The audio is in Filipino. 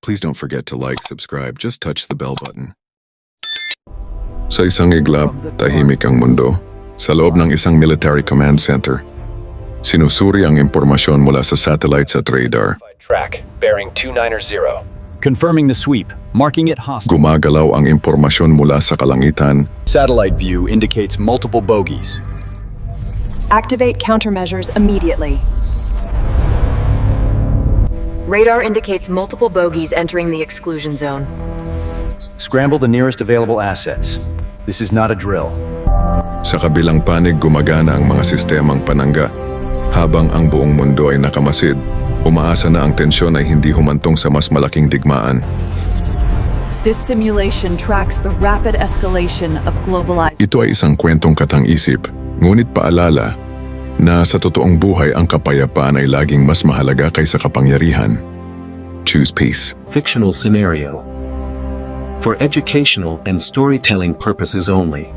Please don't forget to like, subscribe, just touch the bell button. Sa isang iglap, tahimik ang mundo. Sa loob ng isang military command center, sinusuri ang impormasyon mula sa satellites at radar. Track, bearing 290. Confirming the sweep, marking it hostile. Gumagalaw ang impormasyon mula sa kalangitan. Satellite view indicates multiple bogies. Activate countermeasures immediately. Radar indicates multiple bogies entering the exclusion zone. Scramble the nearest available assets. This is not a drill. Sa kabilang panig gumagana ang mga sistemang panangga. Habang ang buong mundo ay nakamasid, umaasa na ang tensyon ay hindi humantong sa mas malaking digmaan. This simulation tracks the rapid escalation of globalized. Ito ay isang kwentong katang-isip, ngunit paalala na sa totoong buhay ang kapayapaan ay laging mas mahalaga kaysa kapangyarihan. Choose peace. Fictional scenario. For educational and storytelling purposes only.